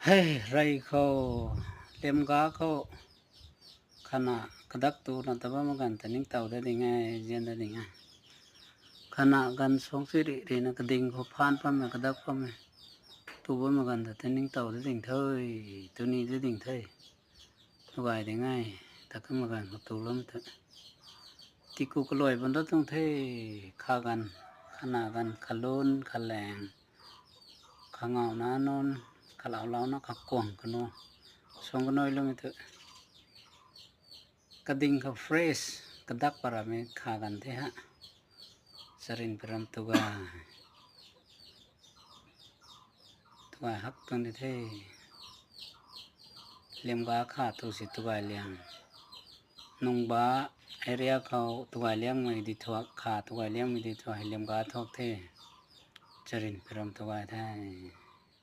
เฮ้ไรเขาเล่มกาเขาขณะกระดักตูนะแต่ว่ามันกันแต่นิ่งเต่าได้ไงเรียนได้ไงขณะกันสองสิริดีนะกระดิ่งเขาผ่านปั๊มกระดักปั๊มตัวบ่มันกันแต่นิ่งเต่าได้ดิ่งเท่ยตัวนี้ได้ดิ่งเท่ยสบายได้ง่ายแต่ก็มันกันเขาตัวล้มเถอะที่กูก็ลอยบนรถต้องเท่ฆ่ากันขณะกันขลุ่นขแรงขเงานะนนขลาวๆนะขกวงกันเนาะสองกันน้อยลงเถอะกระดิ่งเขาเฟรชกระดักปราเมฆ่ากันเถอะสรินปรำตัวฮักตัวนี้เท่เลี้ยงบาฆ่าตัวสิตัวเลี้ยงนงบาเอเรียเขาตัวเลี้ยงไม่ดีทว่าฆ่าตัวเลี้ยงไม่ดีทว่าเลี้ยงบาทอกเท่สรินปรำตัวแท้